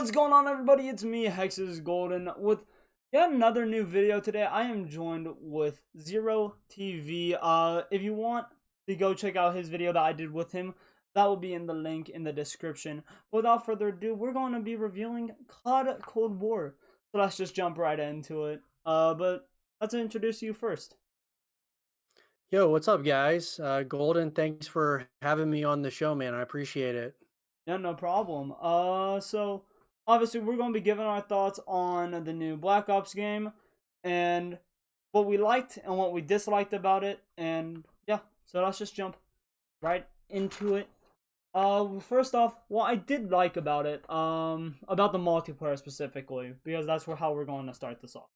What's going on, everybody? It's me, Hexes Golden, with yet another new video today. I am joined with Zero TV. If you want to go check out his video that I did with him, that will be in the link in the description. Without further ado, we're going to be reviewing COD Cold War. So let's just jump right into it. But let's introduce you first. Yo, what's up, guys? Golden, thanks for having me on the show, man. I appreciate it. Yeah, no problem. So obviously we're going to be giving our thoughts on the new Black Ops game and what we liked and what we disliked about it. And yeah, so let's just jump right into it. First off, what I did like about it, about the multiplayer specifically, because that's how we're going to start this off.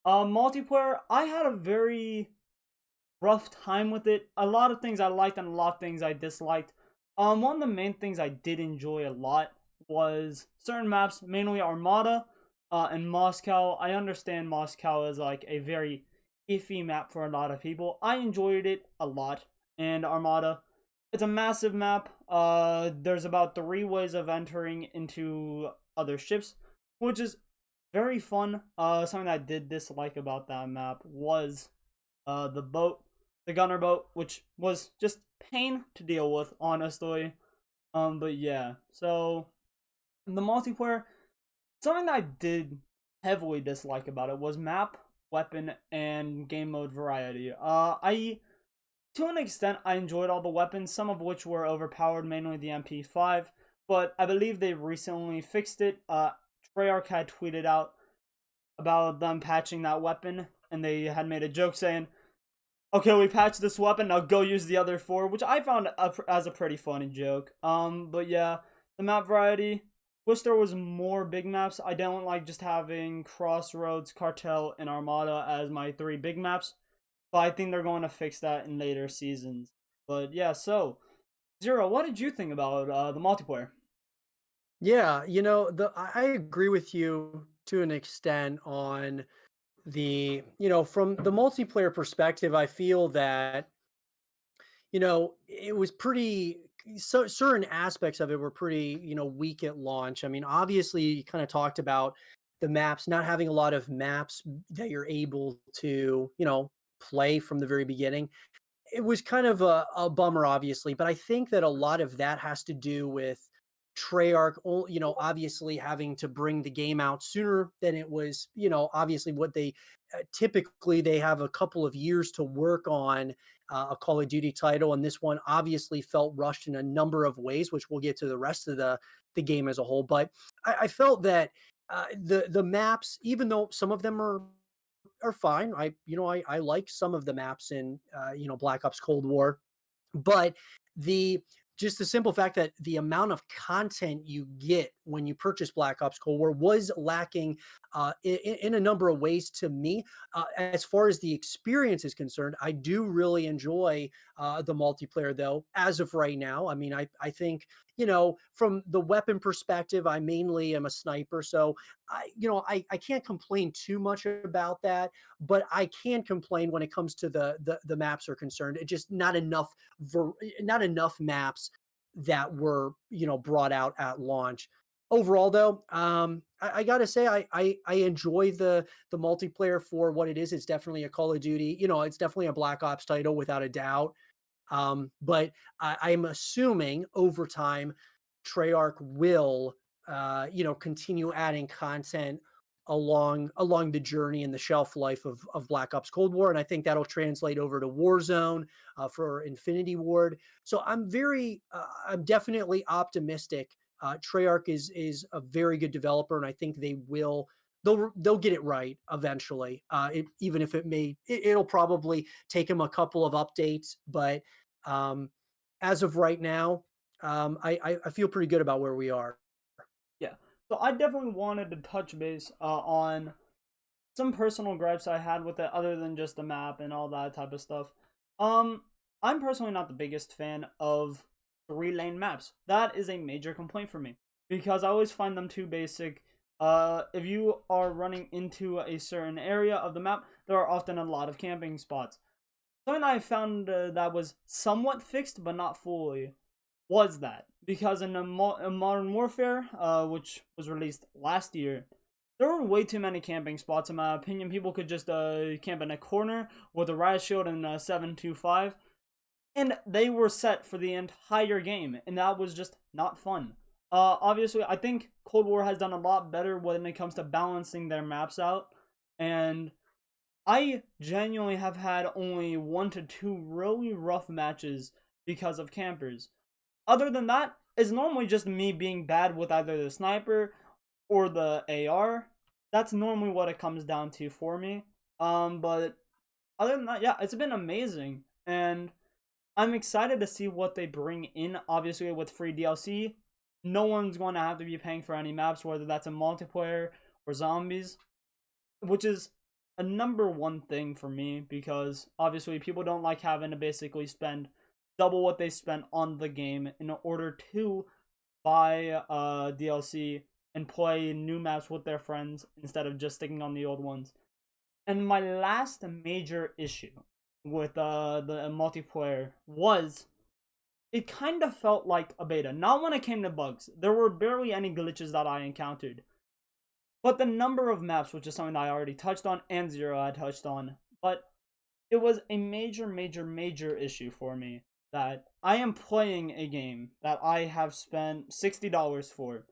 Multiplayer, I had a very rough time with it. A lot of things I liked and a lot of things I disliked. One of the main things I did enjoy a lot was certain maps, mainly Armada, and Moscow. I understand Moscow is like a very iffy map for a lot of people. I enjoyed it a lot, and Armada, it's a massive map. There's about 3 ways of entering into other ships, which is very fun. Something I did dislike about that map was the boat, the gunner boat, which was just pain to deal with, honestly. But yeah, so the multiplayer, something that I did heavily dislike about it was map, weapon, and game mode variety. To an extent, I enjoyed all the weapons, some of which were overpowered, mainly the MP5, but I believe they recently fixed it. Treyarch had tweeted out about them patching that weapon, and they had made a joke saying, okay, we patched this weapon, now go use the other 4, which I found as a pretty funny joke. But yeah, the map variety, wish there was more big maps. I don't like just having Crossroads, Cartel, and Armada as my 3 big maps, but I think they're going to fix that in later seasons. But yeah, so, Zero, what did you think about the multiplayer? Yeah, I agree with you to an extent on from the multiplayer perspective. I feel that, it was pretty, so certain aspects of it were pretty, weak at launch. I mean, obviously, you kind of talked about the maps, not having a lot of maps that you're able to, play from the very beginning. It was kind of a bummer, obviously, but I think that a lot of that has to do with Treyarch, obviously having to bring the game out sooner than it was, obviously what they typically they have a couple of years to work on a Call of Duty title, and this one obviously felt rushed in a number of ways, which we'll get to the rest of the game as a whole. But I felt that the maps, even though some of them are fine. I like some of the maps in Black Ops Cold War, but the just the simple fact that the amount of content you get when you purchase Black Ops Cold War was lacking in a number of ways to me. As far as the experience is concerned, I do really enjoy the multiplayer, though, as of right now. I mean, I think, from the weapon perspective, I mainly am a sniper. So, I can't complain too much about that, but I can complain when it comes to the maps are concerned. It just not enough maps that were brought out at launch. Overall, though, I gotta say I enjoy the multiplayer for what it is. It's definitely a Call of Duty. It's definitely a Black Ops title without a doubt. But I'm assuming over time, Treyarch will continue adding content along the journey and the shelf life of Black Ops Cold War, and I think that'll translate over to Warzone for Infinity Ward. So I'm definitely optimistic. Treyarch is a very good developer, and I think they'll get it right eventually. Even if it'll probably take them a couple of updates, but um, as of right now, I feel pretty good about where we are. Yeah, so I definitely wanted to touch base on some personal gripes I had with it other than just the map and all that type of stuff. Um, I'm personally not the biggest fan of 3-lane maps. That is a major complaint for me because I always find them too basic. If you are running into a certain area of the map, there are often a lot of camping spots. Something I found that was somewhat fixed, but not fully, was that because in Modern Warfare, which was released last year, there were way too many camping spots in my opinion. People could just camp in a corner with a riot shield and a 725, and they were set for the entire game, and that was just not fun. Obviously, I think Cold War has done a lot better when it comes to balancing their maps out, and I genuinely have had only 1 to 2 really rough matches because of campers. Other than that, it's normally just me being bad with either the sniper or the AR. That's normally what it comes down to for me. But other than that, yeah, it's been amazing, and I'm excited to see what they bring in. Obviously, with free DLC, no one's going to have to be paying for any maps, whether that's a multiplayer or zombies, which is a number one thing for me because obviously people don't like having to basically spend double what they spent on the game in order to buy DLC and play new maps with their friends instead of just sticking on the old ones. And my last major issue with the multiplayer was it kind of felt like a beta. Not when it came to bugs. There were barely any glitches that I encountered. But the number of maps, which is something that I already touched on, and Zero I touched on, but it was a major, major, major issue for me that I am playing a game that I have spent $60 for,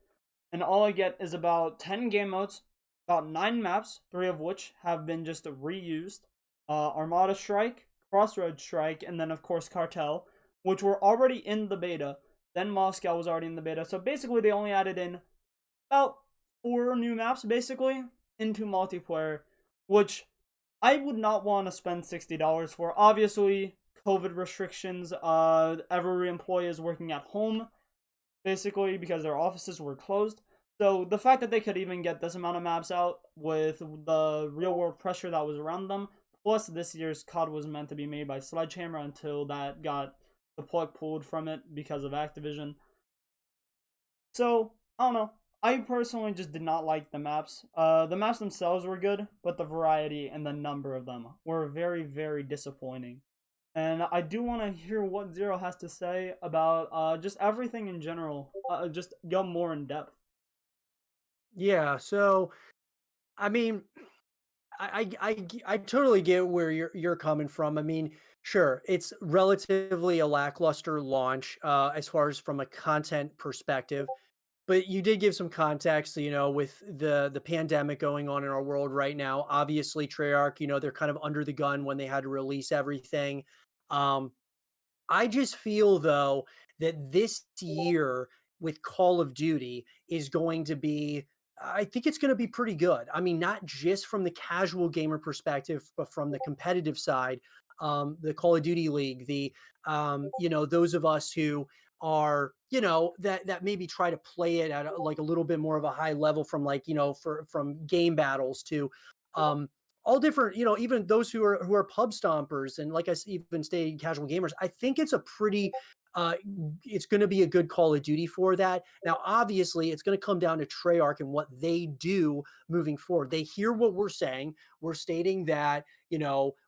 and all I get is about 10 game modes, about 9 maps, 3 of which have been just reused. Armada Strike, Crossroads Strike, and then of course Cartel, which were already in the beta. Then Moscow was already in the beta, so basically they only added in about 4 new maps basically into multiplayer, which I would not want to spend $60 for. Obviously, COVID restrictions, every employee is working at home basically because their offices were closed. So the fact that they could even get this amount of maps out with the real world pressure that was around them, plus this year's COD was meant to be made by Sledgehammer until that got the plug pulled from it because of Activision. So, I don't know. I personally just did not like the maps. The maps themselves were good, but the variety and the number of them were very, very disappointing. And I do want to hear what Zero has to say about just everything in general. Just go more in depth. Yeah, so I mean, I totally get where you're coming from. I mean, sure, it's relatively a lackluster launch as far as from a content perspective, but you did give some context, with the pandemic going on in our world right now. Obviously, Treyarch, they're kind of under the gun when they had to release everything. Um, I just feel though that this year with Call of Duty is going to be I think it's going to be pretty good. I mean, not just from the casual gamer perspective, but from the competitive side. The Call of Duty League, those of us who are, that maybe try to play it at like a little bit more of a high level from like, from game battles to um, all different, even those who are pub stompers and like even stay casual gamers. I think it's a pretty uh it's going to be a good Call of Duty for that. Now, obviously, it's going to come down to Treyarch and what they do moving forward. They hear what we're saying. We're stating that,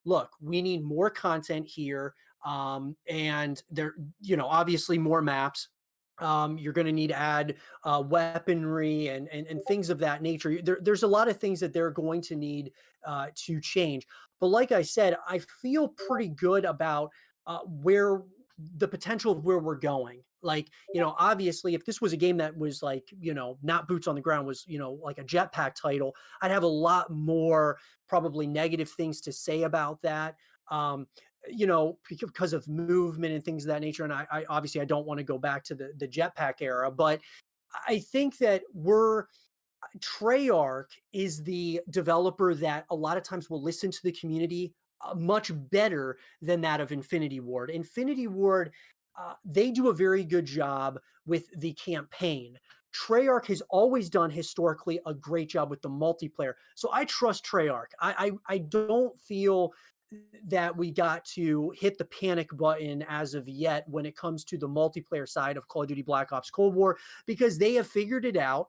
look, we need more content here. And there, obviously more maps. You're going to need to add weaponry and things of that nature. There's a lot of things that they're going to need to change. But like I said, I feel pretty good about where the potential of where we're going. Like, obviously, if this was a game that was like, not boots on the ground, was, like a jetpack title, I'd have a lot more probably negative things to say about that. Um, because of movement and things of that nature. And I obviously I don't want to go back to the jetpack era, but I think that Treyarch is the developer that a lot of times will listen to the community much better than that of Infinity Ward. Infinity Ward, they do a very good job with the campaign. Treyarch has always done historically a great job with the multiplayer. So I trust Treyarch. I don't feel that we got to hit the panic button as of yet when it comes to the multiplayer side of Call of Duty Black Ops Cold War, because they have figured it out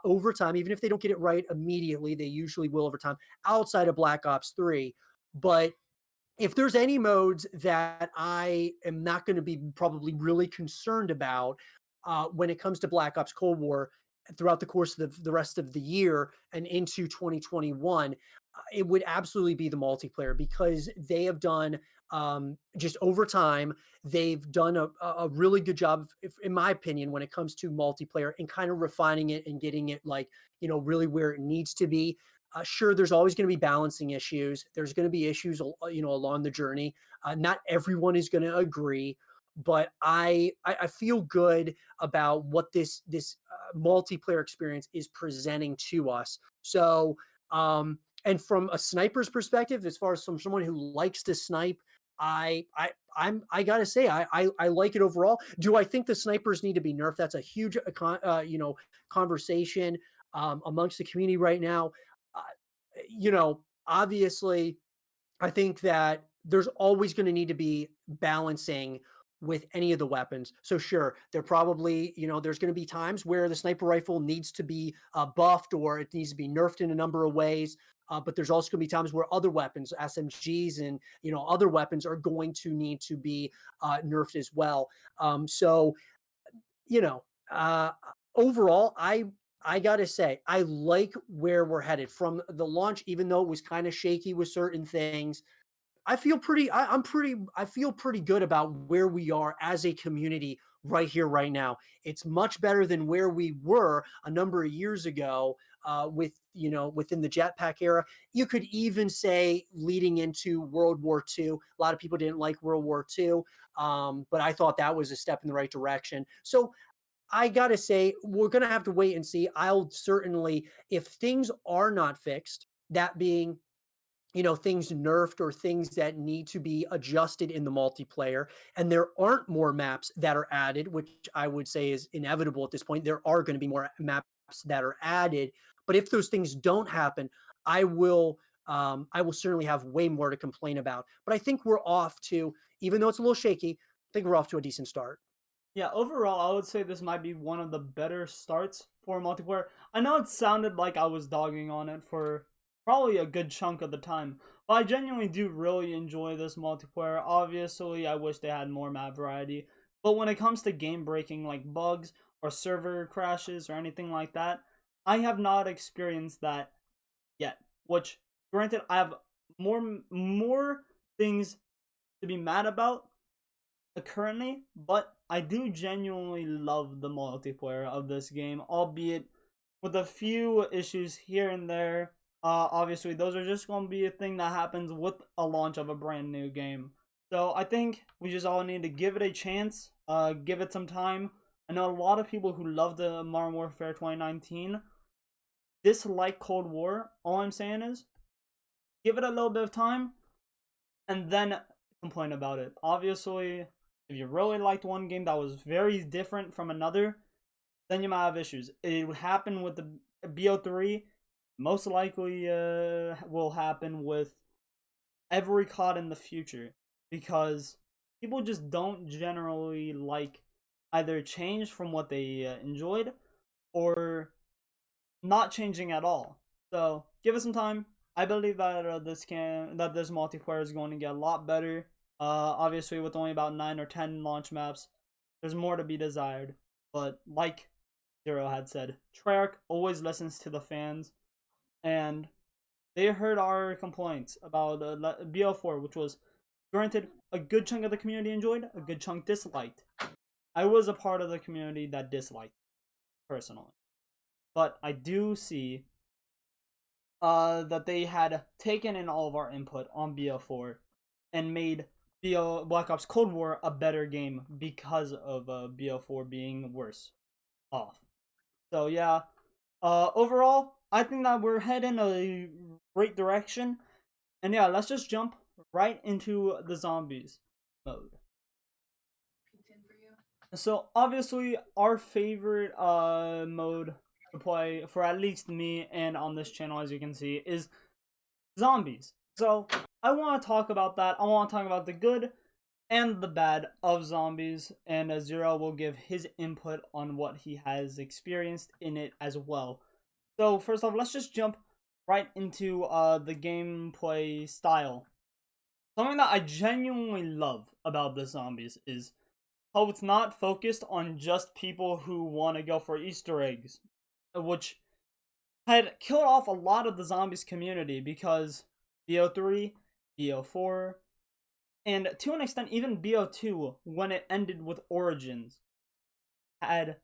over time. Even if they don't get it right immediately, they usually will over time outside of Black Ops 3. But if there's any modes that I am not going to be probably really concerned about when it comes to Black Ops Cold War throughout the course of the rest of the year and into 2021, it would absolutely be the multiplayer because they have done just over time, they've done a really good job, in my opinion, when it comes to multiplayer and kind of refining it and getting it like, really where it needs to be. Sure, there's always going to be balancing issues. There's going to be issues, along the journey. Not everyone is going to agree, but I feel good about what this multiplayer experience is presenting to us. So, and from a sniper's perspective, as far as from someone who likes to snipe, I gotta say I like it overall. Do I think the snipers need to be nerfed? That's a huge conversation amongst the community right now. Uh, Obviously, I think that there's always going to need to be balancing with any of the weapons. So sure, there probably, there's going to be times where the sniper rifle needs to be buffed or it needs to be nerfed in a number of ways. But there's also going to be times where other weapons, SMGs and other weapons are going to need to be nerfed as well. So you know, uh, overall, I gotta say, I like where we're headed from the launch, even though it was kind of shaky with certain things. I feel pretty good about where we are as a community right here, right now. It's much better than where we were a number of years ago within the jetpack era. You could even say leading into World War II. A lot of people didn't like World War II, but I thought that was a step in the right direction. So I gotta say, we're gonna have to wait and see. I'll certainly, if things are not fixed, that being things nerfed or things that need to be adjusted in the multiplayer. And there aren't more maps that are added, which I would say is inevitable at this point. There are going to be more maps that are added. But if those things don't happen, I will certainly have way more to complain about. But I think we're off to, even though it's a little shaky, I think we're off to a decent start. Yeah, overall, I would say this might be one of the better starts for multiplayer. I know it sounded like I was dogging on it for probably a good chunk of the time, but I genuinely do really enjoy this multiplayer. Obviously, I wish they had more map variety, but when it comes to game breaking like bugs or server crashes or anything like that, I have not experienced that yet. Which, granted, I have more things to be mad about currently, but I do genuinely love the multiplayer of this game, albeit with a few issues here and there. Obviously, those are just going to be a thing that happens with a launch of a brand new game. So I think we just all need to give it a chance, give it some time. I know a lot of people who love the Modern Warfare 2019 dislike Cold War. All I'm saying is, give it a little bit of time, and then complain about it. Obviously, if you really liked one game that was very different from another, then you might have issues. It would happen with the BO3. Most likely will happen with every COD in the future because people just don't generally like either change from what they enjoyed or not changing at all. So give it some time. I believe that this multiplayer is going to get a lot better. Obviously, with only about 9 or 10 launch maps, there's more to be desired. But like Zero had said, Treyarch always listens to the fans, and they heard our complaints about BO4, which was granted a good chunk of the community enjoyed, a good chunk disliked. I was a part of the community that disliked personally, but I do see that they had taken in all of our input on BO4 and made Black Ops Cold War a better game because of BO4 being worse off. So yeah, overall, I think that we're heading a great direction. And yeah, let's just jump right into the zombies mode. So obviously, our favorite mode to play for at least me and on this channel, as you can see, is zombies. So I want to talk about that. I want to talk about the good and the bad of zombies, and Zero will give his input on what he has experienced in it as well. So first off, let's just jump right into the gameplay style. Something that I genuinely love about the zombies is how it's not focused on just people who want to go for Easter eggs, which had killed off a lot of the zombies community because BO3, BO4, and to an extent even BO2 when it ended with Origins had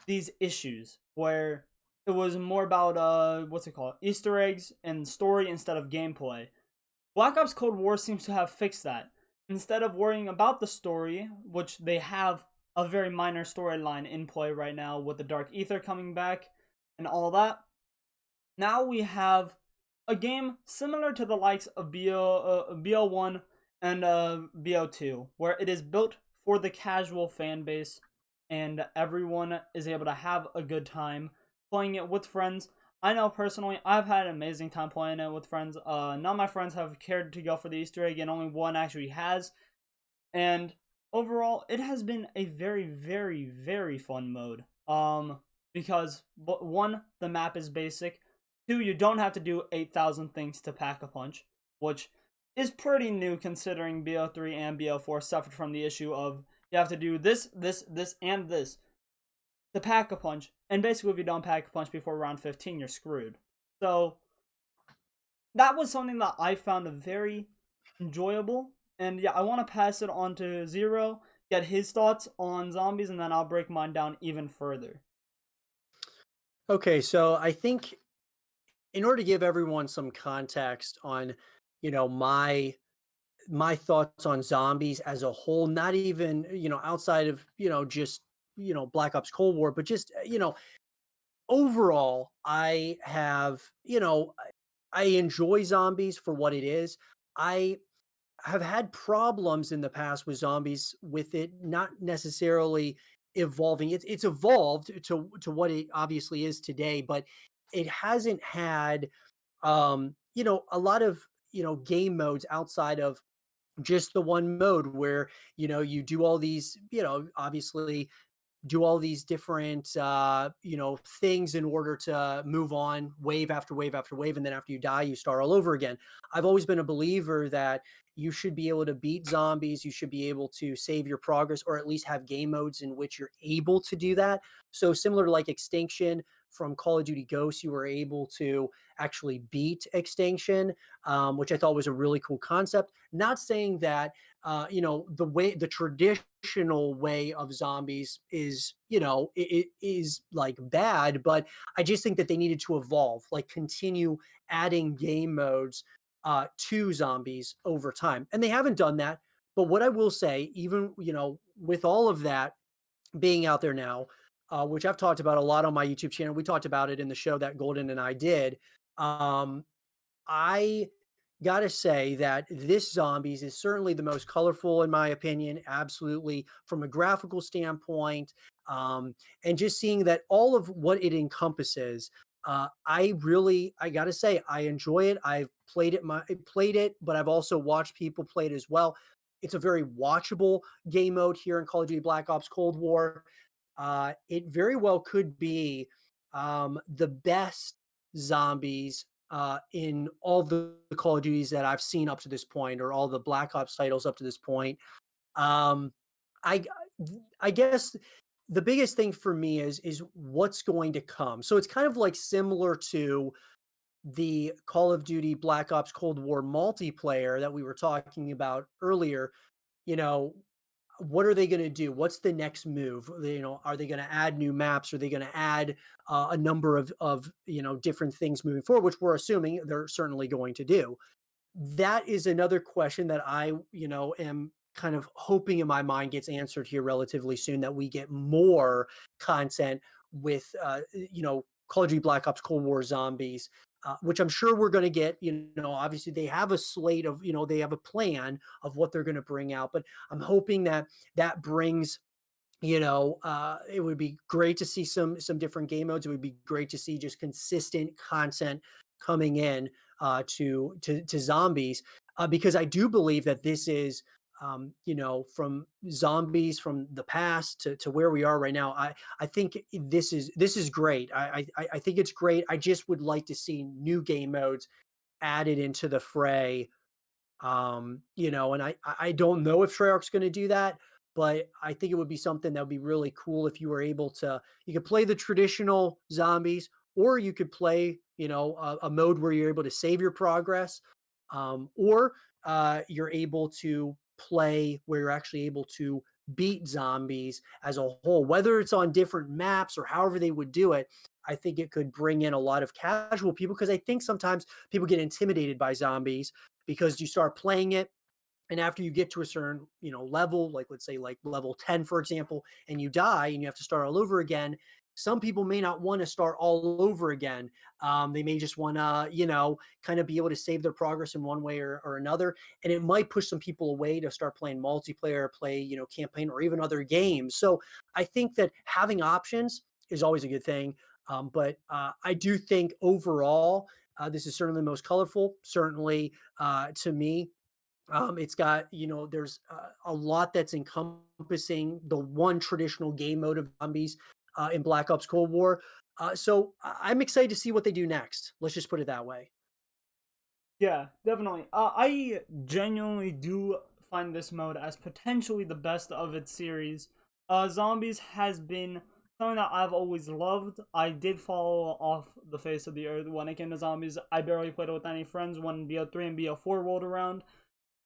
these issues where it was more about what's it called? Easter eggs and story instead of gameplay. Black Ops Cold War seems to have fixed that. Instead of worrying about the story, which they have a very minor storyline in play right now with the Dark Ether coming back and all that, now we have a game similar to the likes of BO1 and BO2, where it is built for the casual fan base and everyone is able to have a good time playing it with friends. I know personally, I've had an amazing time playing it with friends. None of my friends have cared to go for the Easter egg, and only one actually has. And overall, it has been a very, very, very fun mode. Because one, the map is basic. Two, you don't have to do 8,000 things to pack a punch, which is pretty new considering BO3 and BO4 suffered from the issue of you have to do this, this, this, and this to pack a punch. And basically, if you don't pack a punch before round 15, you're screwed. So, that was something that I found very enjoyable. And yeah, I want to pass it on to Zero, get his thoughts on zombies, and then I'll break mine down even further. Okay, so I think in order to give everyone some context on, my thoughts on zombies as a whole, not even, outside of, just, Black Ops Cold War, but just, overall, I have, I enjoy zombies for what it is. I have had problems in the past with zombies with it not necessarily evolving. It's evolved to what it obviously is today, but it hasn't had a lot of game modes outside of just the one mode where you do all these obviously do all these different things in order to move on wave after wave after wave, and then after you die you start all over again. I've always been a believer that you should be able to beat zombies, you should be able to save your progress, or at least have game modes in which you're able to do that. So similar to like Extinction from Call of Duty Ghosts, you were able to actually beat Extinction, which I thought was a really cool concept. Not saying that the traditional way of zombies is it is like bad, but I just think that they needed to evolve, like continue adding game modes to zombies over time, and they haven't done that. But what I will say, even with all of that being out there now, which I've talked about a lot on my YouTube channel, we talked about it in the show that Golden and I did. I gotta say that this zombies is certainly the most colorful in my opinion, absolutely, from a graphical standpoint, and just seeing that all of what it encompasses. I gotta say, I enjoy it. I've played it, but I've also watched people play it as well. It's a very watchable game mode here in Call of Duty Black Ops Cold War. It very well could be the best zombies in all the Call of Duties that I've seen up to this point, or all the Black Ops titles up to this point. Um, I I guess the biggest thing for me is what's going to come. So it's kind of like similar to the Call of Duty Black Ops Cold War multiplayer that we were talking about earlier. You know, what are they going to do? What's the next move? Are they going to add new maps? Are they going to add a number of different things moving forward, which we're assuming they're certainly going to do? That is another question that I am kind of hoping in my mind gets answered here relatively soon. That we get more content with Call of Duty Black Ops Cold War Zombies, which I'm sure we're going to get. Obviously they have a slate of, they have a plan of what they're going to bring out, but I'm hoping that that brings, it would be great to see some different game modes. It would be great to see just consistent content coming in to zombies, because I do believe that this is from zombies from the past to where we are right now. I think this is great. I think it's great. I just would like to see new game modes added into the fray And I don't know if Treyarch's going to do that, but I think it would be something that would be really cool if you were able to. You could play the traditional zombies, or you could play, a mode where you're able to save your progress, or you're able to play where you're actually able to beat zombies as a whole, whether it's on different maps or however they would do it. I think it could bring in a lot of casual people because I think sometimes people get intimidated by zombies because you start playing it, and after you get to a certain level, like let's say like level 10 for example, and you die and you have to start all over again, some people may not want to start all over again. They may just want to kind of be able to save their progress in one way or another, and it might push some people away to start playing multiplayer, play campaign, or even other games. So I think that having options is always a good thing. But I do think overall, this is certainly the most colorful, certainly to me. It's got, there's a lot that's encompassing the one traditional game mode of zombies in Black Ops Cold War. So I'm excited to see what they do next. Let's just put it that way. Yeah, definitely. I genuinely do find this mode as potentially the best of its series. Zombies has been something that I've always loved. I did fall off the face of the earth when it came to zombies. I barely played it with any friends when BO3 and BO4 rolled around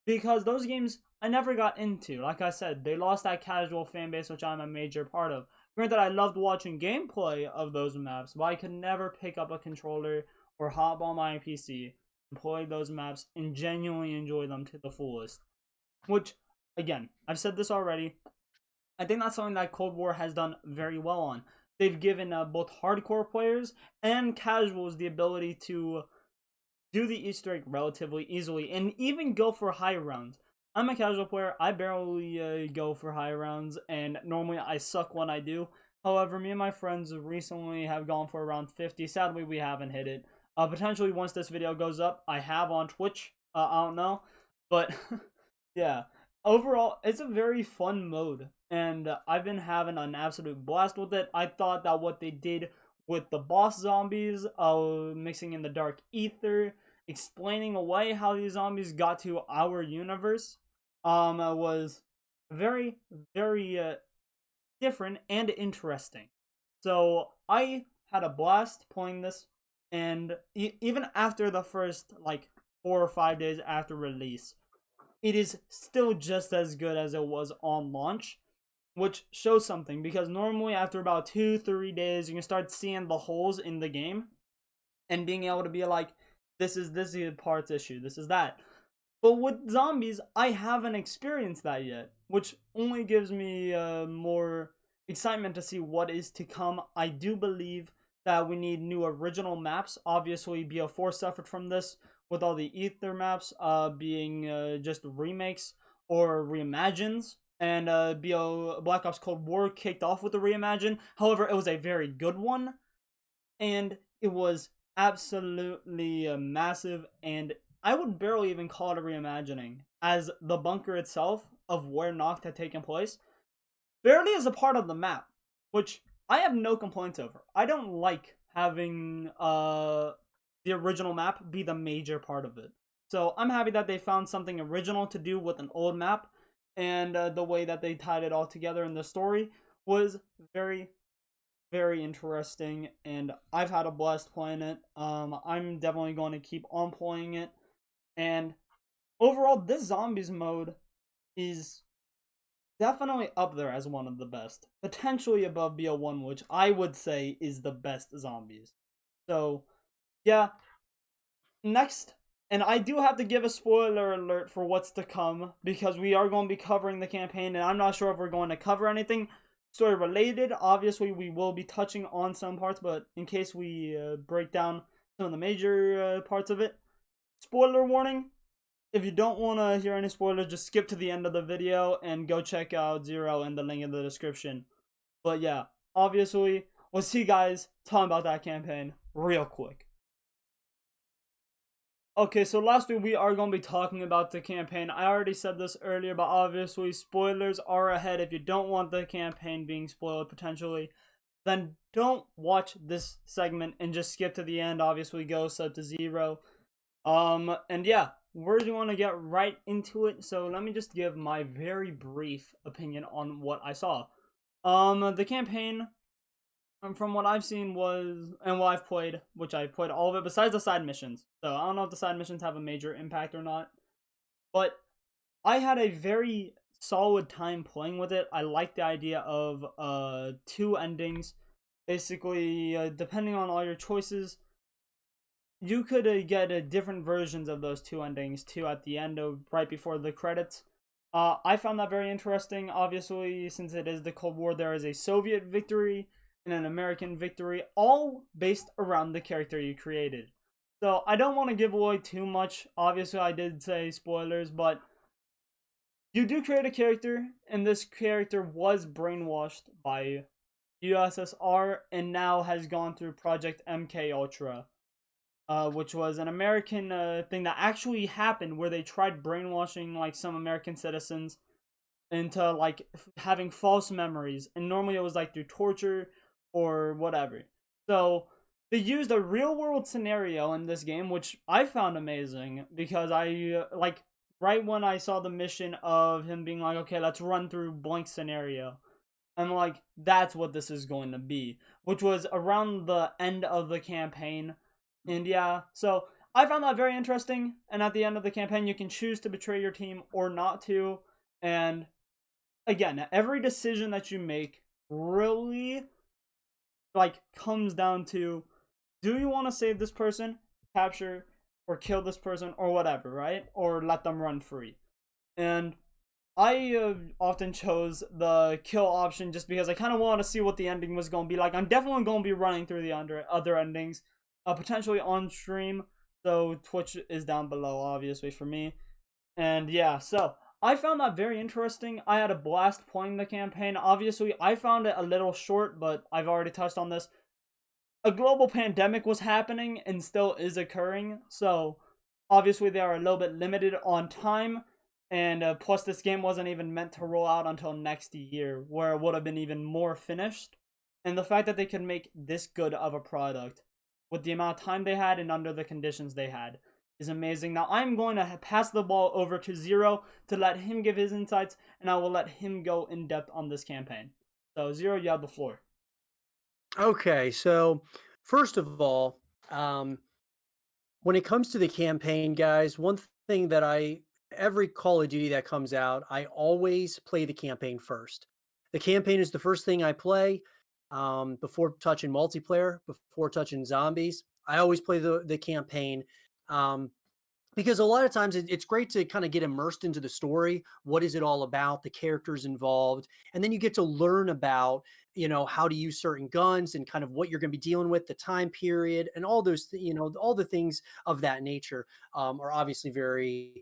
because those games I never got into. Like I said, they lost that casual fan base, which I'm a major part of. Granted, I loved watching gameplay of those maps, but I could never pick up a controller or hop on my PC and play those maps and genuinely enjoy them to the fullest. Which, again, I've said this already. I think that's something that Cold War has done very well on. They've given both hardcore players and casuals the ability to do the Easter egg relatively easily and even go for high rounds. I'm a casual player. I barely go for high rounds, and normally I suck when I do. However, me and my friends recently have gone for around 50. Sadly, we haven't hit it. Potentially, once this video goes up, I have on Twitch. I don't know. But, yeah. Overall, it's a very fun mode, and I've been having an absolute blast with it. I thought that what they did with the boss zombies, mixing in the dark ether, explaining away how these zombies got to our universe, was very, very different and interesting. So I had a blast playing this, and even after the first like 4 or 5 days after release, it is still just as good as it was on launch, which shows something because normally after about 2-3 days you can start seeing the holes in the game and being able to be like, this is a parts issue, this is that. But with zombies, I haven't experienced that yet, which only gives me more excitement to see what is to come. I do believe that we need new original maps. Obviously, BO4 suffered from this with all the Ether maps being just remakes or reimagines. And BO Black Ops Cold War kicked off with a reimagine. However, it was a very good one, and it was absolutely massive, and I would barely even call it a reimagining, as the bunker itself of where Noct had taken place barely is a part of the map, which I have no complaints over. I don't like having the original map be the major part of it. So I'm happy that they found something original to do with an old map, and the way that they tied it all together in the story was very, very interesting, and I've had a blast playing it. I'm definitely going to keep on playing it, and overall, this zombies mode is definitely up there as one of the best, potentially above BO1, which I would say is the best zombies. So, yeah, next, and I do have to give a spoiler alert for what's to come because we are going to be covering the campaign, and I'm not sure if we're going to cover anything story related. Obviously, we will be touching on some parts, but in case we break down some of the major parts of it, spoiler warning. If you don't want to hear any spoilers, just skip to the end of the video and go check out Zero in the link in the description. But yeah, obviously, we'll see you guys talking about that campaign real quick. Okay, so lastly, we are going to be talking about the campaign. I already said this earlier, but obviously, spoilers are ahead. If you don't want the campaign being spoiled potentially, then don't watch this segment and just skip to the end. Obviously, go sub to Zero. And yeah, we're going to get right into it. So let me just give my very brief opinion on what I saw. The campaign, from what I've seen was, and what I've played, which I've played all of it besides the side missions. So I don't know if the side missions have a major impact or not, but I had a very solid time playing with it. I like the idea of two endings. Basically, depending on all your choices, you could get different versions of those two endings too at the end of right before the credits. I found that very interesting. Obviously, since it is the Cold War, there is a Soviet victory and an American victory, all based around the character you created. So I don't want to give away too much. Obviously, I did say spoilers, but you do create a character, and this character was brainwashed by USSR and now has gone through Project MK Ultra, which was an American thing that actually happened where they tried brainwashing like some American citizens into like having false memories, and normally it was like through torture or whatever. So they used a real world scenario in this game, which I found amazing because I like right when I saw the mission of him being like, okay, let's run through blank scenario. I'm like, that's what this is going to be, which was around the end of the campaign. And yeah, so I found that very interesting. And at the end of the campaign, you can choose to betray your team or not to. And again, every decision that you make really like comes down to, do you want to save this person, capture or kill this person or whatever, right? Or let them run free. And I often chose the kill option just because I kind of wanted to see what the ending was going to be like. I'm definitely going to be running through the other endings, potentially on stream. So Twitch is down below, obviously, for me. And yeah, so I found that very interesting. I had a blast playing the campaign. Obviously, I found it a little short, but I've already touched on this. A global pandemic was happening and still is occurring, so obviously they are a little bit limited on time. And plus, this game wasn't even meant to roll out until next year, where it would have been even more finished. And the fact that they could make this good of a product with the amount of time they had and under the conditions they had is amazing. Now, I'm going to pass the ball over to Zero to let him give his insights, and I will let him go in depth on this campaign. So, Zero, you have the floor. Okay, so first of all, when it comes to the campaign, guys, one thing that every Call of Duty that comes out, I always play the campaign first. The campaign is the first thing I play before touching multiplayer, before touching zombies. I always play the campaign. Um, because a lot of times it's great to kind of get immersed into the story. What is it all about? The characters involved, and then you get to learn about how to use certain guns and kind of what you're going to be dealing with, the time period, and all those all the things of that nature are obviously very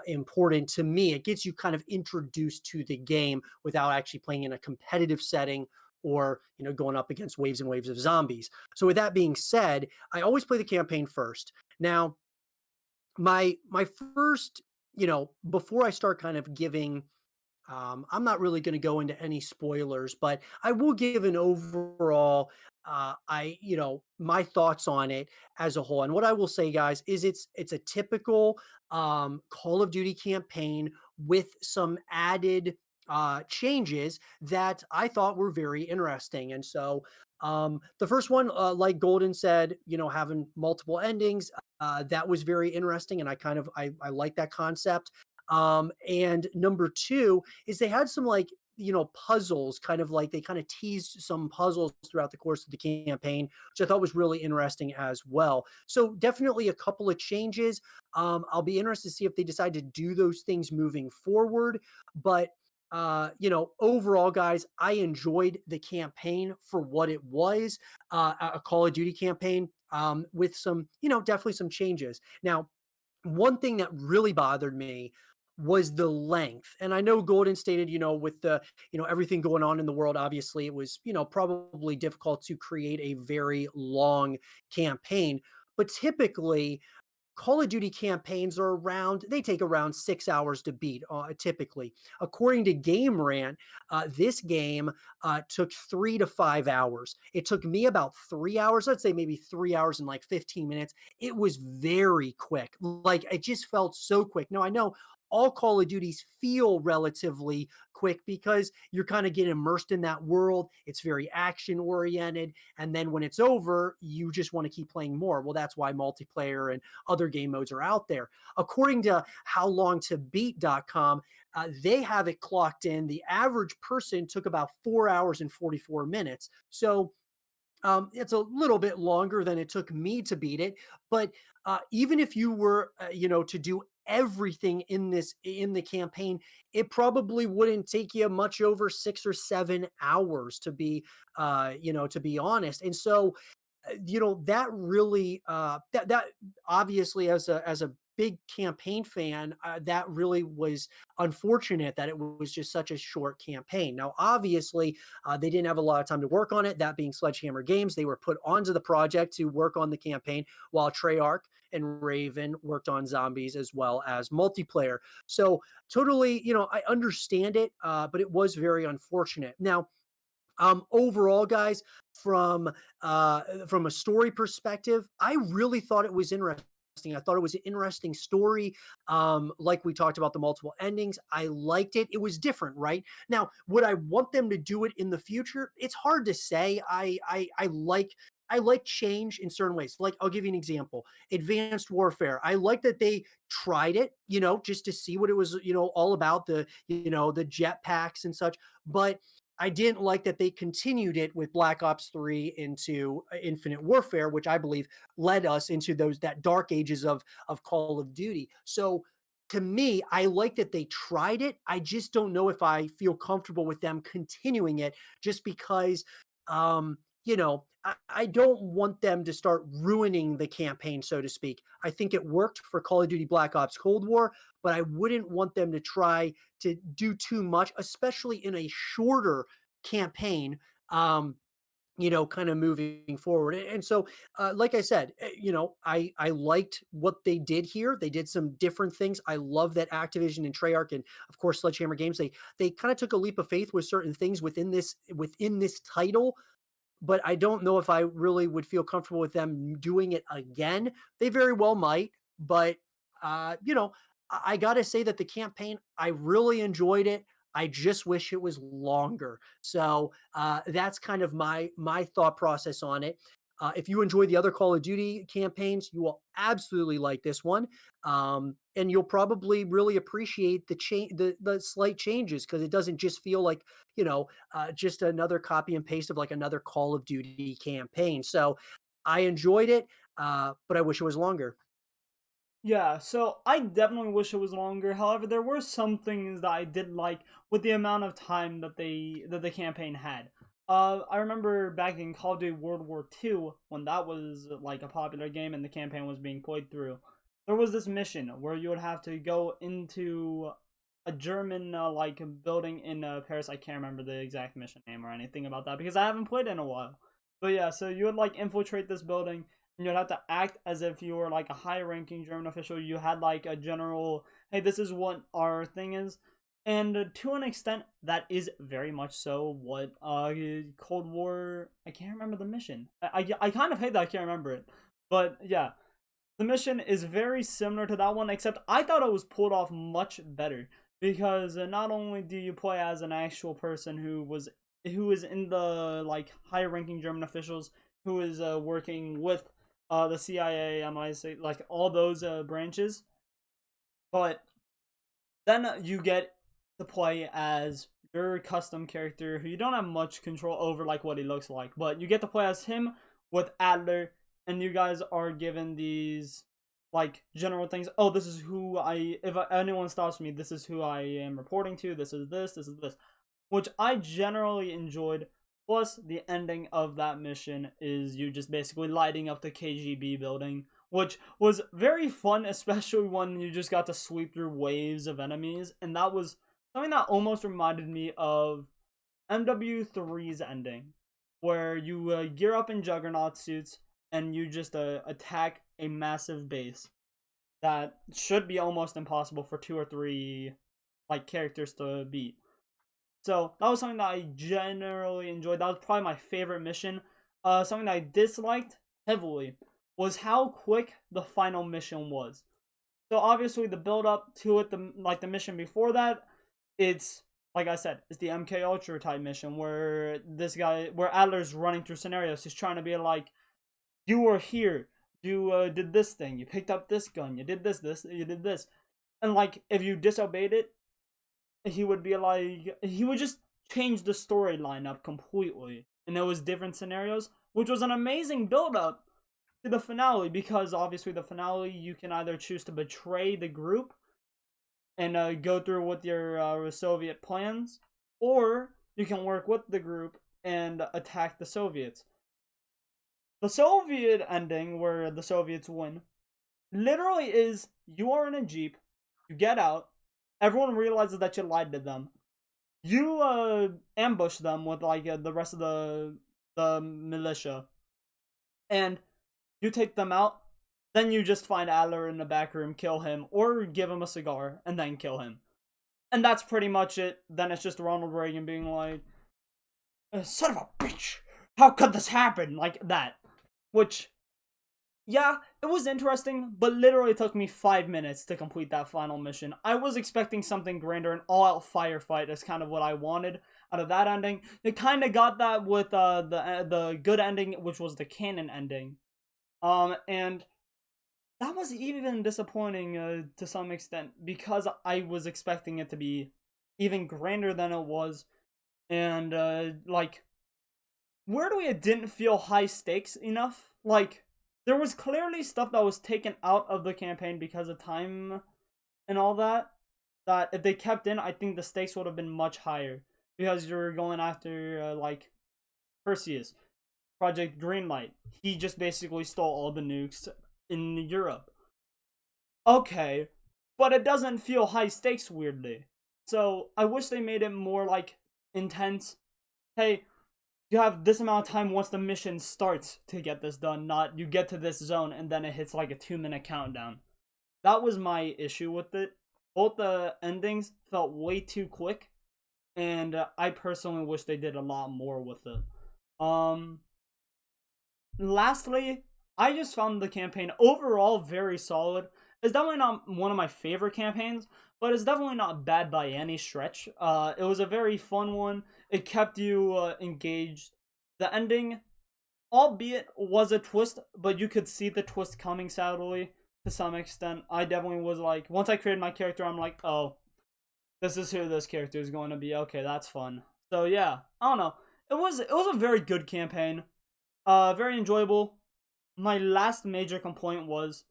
important to me. It gets you kind of introduced to the game without actually playing in a competitive setting or going up against waves and waves of zombies. So with that being said, I always play the campaign first. Now my first, before I start kind of giving, I'm not really going to go into any spoilers, but I will give an overall, my thoughts on it as a whole. And what I will say, guys, is it's a typical Call of Duty campaign with some added changes that I thought were very interesting. And so the first one, like Golden said, having multiple endings, that was very interesting, and I like that concept. And number two is they had some like puzzles, kind of like they kind of teased some puzzles throughout the course of the campaign, which I thought was really interesting as well. So definitely a couple of changes. I'll be interested to see if they decide to do those things moving forward, but overall, guys, I enjoyed the campaign for what it was, a Call of Duty campaign, with some, definitely some changes. Now, one thing that really bothered me was the length. And I know Golden stated, with the, everything going on in the world, obviously it was, probably difficult to create a very long campaign. But typically, Call of Duty campaigns they take around 6 hours to beat typically. According to Game Rant, this game took 3 to 5 hours. It took me about 3 hours, let's say maybe 3 hours and like 15 minutes. It was very quick. Like it just felt so quick. Now I know all Call of Duties feel relatively quick because you're kind of getting immersed in that world. It's very action oriented. And then when it's over, you just want to keep playing more. Well, that's why multiplayer and other game modes are out there. According to howlongtobeat.com, they have it clocked in. The average person took about 4 hours and 44 minutes. So it's a little bit longer than it took me to beat it, but even if you were, to do everything in the campaign, it probably wouldn't take you much over 6 or 7 hours to be honest. And so that really that obviously as a big campaign fan, that really was unfortunate that it was just such a short campaign. Now obviously they didn't have a lot of time to work on it, that being Sledgehammer Games. They were put onto the project to work on the campaign, while Treyarch and Raven worked on zombies as well as multiplayer. So totally, I understand it, but it was very unfortunate. Now overall, guys, from a story perspective, I really thought it was interesting. I thought it was an interesting story. Like we talked about the multiple endings, I liked it. It was different, right? Now, would I want them to do it in the future? It's hard to say. I like change in certain ways. Like I'll give you an example. Advanced Warfare. I like that they tried it, just to see what it was, all about, the jetpacks and such. But I didn't like that they continued it with Black Ops 3 into Infinite Warfare, which I believe led us into that dark ages of Call of Duty. So to me, I like that they tried it. I just don't know if I feel comfortable with them continuing it, just because I don't want them to start ruining the campaign, so to speak. I think it worked for Call of Duty Black Ops Cold War, but I wouldn't want them to try to do too much, especially in a shorter campaign. Kind of moving forward. And so, like I said, I liked what they did here. They did some different things. I love that Activision and Treyarch and of course Sledgehammer Games, they kind of took a leap of faith with certain things within this title, but I don't know if I really would feel comfortable with them doing it again. They very well might, but I got to say that the campaign, I really enjoyed it. I just wish it was longer. So that's kind of my thought process on it. If you enjoy the other Call of Duty campaigns, you will absolutely like this one, and you'll probably really appreciate the slight changes, because it doesn't just feel like just another copy and paste of like another Call of Duty campaign. So I enjoyed it, but I wish it was longer. Yeah, so I definitely wish it was longer. However, there were some things that I did like with the amount of time that the campaign had. I remember back in Call of Duty World War II, when that was like a popular game and the campaign was being played through. There was this mission where you would have to go into a German like building in Paris. I can't remember the exact mission name or anything about that because I haven't played in a while. But yeah, so you would like infiltrate this building, and you'd have to act as if you were like a high ranking German official. You had like a general, hey, this is what our thing is. And to an extent, that is very much so what Cold War. I can't remember the mission. I kind of hate that I can't remember it, but yeah, the mission is very similar to that one. Except I thought it was pulled off much better because not only do you play as an actual person who is in the like higher ranking German officials who is working with the CIA, MI6, like all those branches, but then you get to play as your custom character who you don't have much control over, like what he looks like, but you get to play as him with Adler, and you guys are given these like general things. Oh, this is who I. If anyone stops me, this is who I am reporting to. This is this. This is this, which I generally enjoyed. Plus, the ending of that mission is you just basically lighting up the KGB building, which was very fun, especially when you just got to sweep through waves of enemies. And that was something that almost reminded me of MW3's ending, where you gear up in Juggernaut suits and you just attack a massive base. that should be almost impossible for 2 or 3 like characters to beat. So that was something that I generally enjoyed. That was probably my favorite mission. Something that I disliked heavily was how quick the final mission was. So obviously the build up to it, the mission before that, it's like I said, it's the MK Ultra type mission where Adler's running through scenarios. He's trying to be like, you were here, you did this thing, you picked up this gun, you did this, you did this, and like if you disobeyed it, he would be like, he would just change the storyline up completely, and it was different scenarios, which was an amazing build up to the finale, because obviously the finale you can either choose to betray the group and go through with your Soviet plans, or you can work with the group and attack the Soviets. The Soviet ending, where the Soviets win, literally is you are in a Jeep, you get out, everyone realizes that you lied to them. You ambush them with like the rest of the militia, and you take them out. Then you just find Adler in the back room, kill him, or give him a cigar, and then kill him. And that's pretty much it. Then it's just Ronald Reagan being like, son of a bitch, how could this happen? Like that. Which, yeah, it was interesting, but literally took me 5 minutes to complete that final mission. I was expecting something grander, an all-out firefight is kind of what I wanted out of that ending. They kind of got that with the good ending, which was the canon ending. And that was even disappointing to some extent, because I was expecting it to be even grander than it was. And, like, weirdly, it didn't feel high stakes enough. Like, there was clearly stuff that was taken out of the campaign because of time and all that. That if they kept in, I think the stakes would have been much higher. Because you're going after, like, Perseus, Project Greenlight. He just basically stole all the nukes in Europe. Okay, but it doesn't feel high stakes weirdly. So I wish they made it more like intense. Hey, you have this amount of time once the mission starts to get this done, not you get to this zone and then it hits like a 2 minute countdown. That was my issue with it. Both the endings felt way too quick, and I personally wish they did a lot more with it. Um, Lastly, I just found the campaign overall very solid. It's definitely not one of my favorite campaigns, but it's definitely not bad by any stretch. It was a very fun one. It kept you engaged. The ending, albeit was a twist, but you could see the twist coming, sadly, to some extent. I definitely was like, once I created my character, I'm like, oh, this is who this character is going to be. Okay, that's fun. So yeah, I don't know. It was a very good campaign. Very enjoyable. My last major complaint was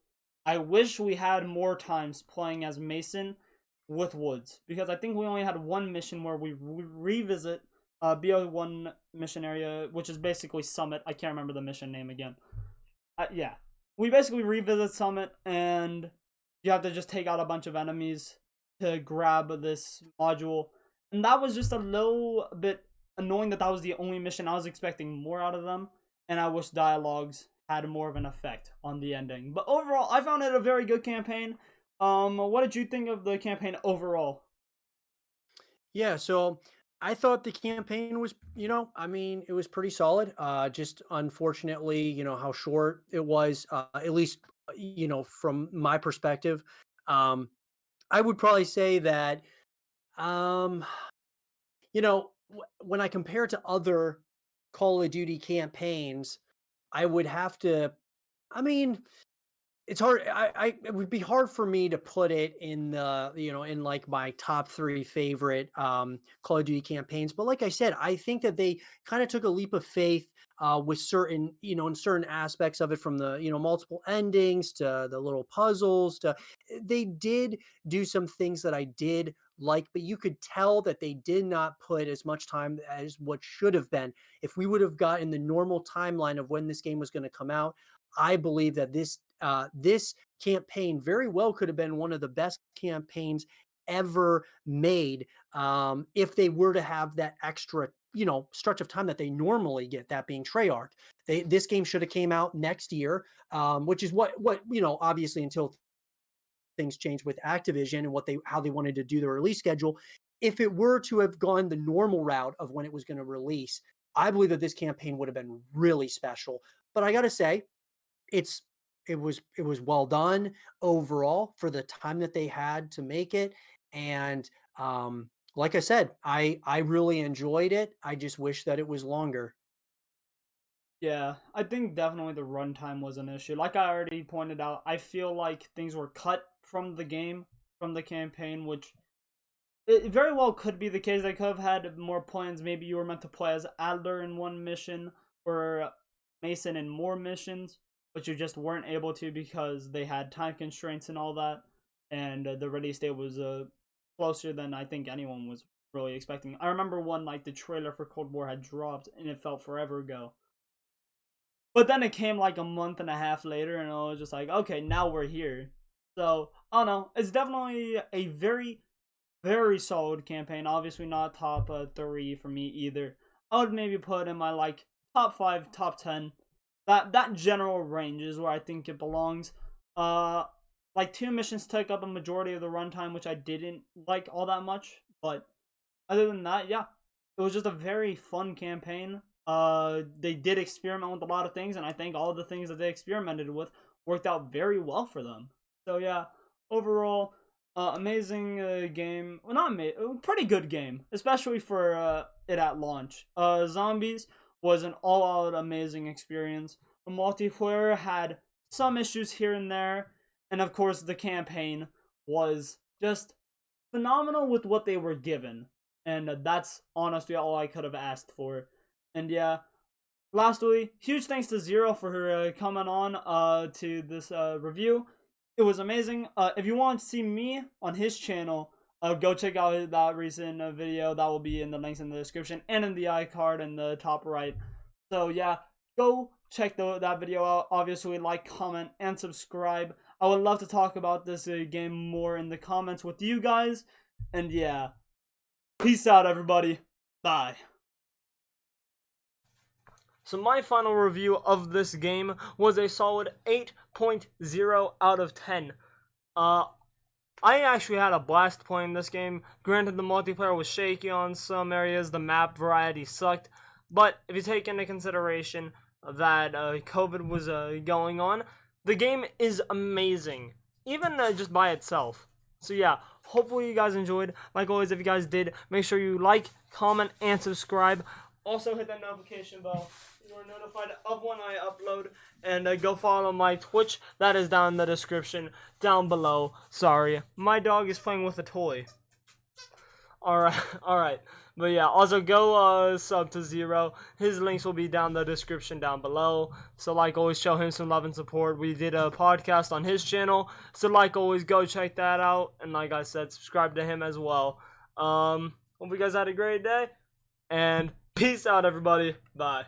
I wish we had more times playing as Mason with Woods, because I think we only had one mission where we revisit BO1 mission area, which is basically Summit. I can't remember the mission name again. Yeah. We basically revisit Summit, and you have to just take out a bunch of enemies to grab this module. And that was just a little bit annoying that was the only mission. I was expecting more out of them, and I wish dialogues had more of an effect on the ending. But overall, I found it a very good campaign. What did you think of the campaign overall? Yeah, so I thought the campaign was, I mean, it was pretty solid. Just unfortunately, how short it was, at least, from my perspective. Um, I would probably say that, um, when I compare to other Call of Duty campaigns, I would have to, I mean, it's hard. It would be hard for me to put it in in like my top three favorite Call of Duty campaigns. But like I said, I think that they kind of took a leap of faith with certain, in certain aspects of it, from the, multiple endings to the little puzzles to they did do some things that I did like, but you could tell that they did not put as much time as what should have been. If we would have gotten the normal timeline of when this game was going to come out, I believe that this campaign very well could have been one of the best campaigns ever made, if they were to have that extra, stretch of time that they normally get. That being Treyarch, this game should have came out next year, which is what obviously until things changed with Activision and how they wanted to do the release schedule. If it were to have gone the normal route of when it was going to release, I believe that this campaign would have been really special. But I got to say, it was well done overall for the time that they had to make it. And like I said, I really enjoyed it. I just wish that it was longer. Yeah, I think definitely the runtime was an issue. Like I already pointed out, I feel like things were cut from the game, from the campaign, which it very well could be the case. They could have had more plans. Maybe you were meant to play as Adler in one mission or Mason in more missions, but you just weren't able to because they had time constraints and all that. And the release date was closer than I think anyone was really expecting. I remember when like the trailer for Cold War had dropped and it felt forever ago. But then it came like a month and a half later, and I was just like, okay, now we're here. So, I don't know. It's definitely a very, very solid campaign. Obviously, not top 3 for me either. I would maybe put in my like top 5, top 10. That general range is where I think it belongs. Like 2 missions took up a majority of the runtime, which I didn't like all that much. But other than that, yeah, it was just a very fun campaign. They did experiment with a lot of things, and I think all of the things that they experimented with worked out very well for them. So yeah, overall, amazing game. Well, not amazing, pretty good game, especially for it at launch. Zombies was an all-out amazing experience. The multiplayer had some issues here and there, and of course the campaign was just phenomenal with what they were given, and that's honestly all I could have asked for. And yeah, lastly, huge thanks to Zero for coming on to this review. It was amazing. If you want to see me on his channel, go check out that recent video. That will be in the links in the description and in the iCard in the top right. So yeah, go check that video out. Obviously, like, comment, and subscribe. I would love to talk about this game more in the comments with you guys. And yeah, peace out, everybody. Bye. So my final review of this game was a solid 8.0 out of 10. I actually had a blast playing this game. Granted, the multiplayer was shaky on some areas, the map variety sucked, but if you take into consideration that COVID was going on, the game is amazing, even just by itself. So yeah, hopefully you guys enjoyed. Like always, if you guys did, make sure you like, comment, and subscribe. Also hit that notification bell. You are notified of when I upload, and go follow my Twitch. That is down in the description down below. Sorry, my dog is playing with a toy. Alright, but yeah, also go sub to Zero. His links will be down in the description down below. So like always, show him some love and support. We did a podcast on his channel, so like always, go check that out. And like I said, subscribe to him as well. Hope you guys had a great day, and peace out, everybody. Bye.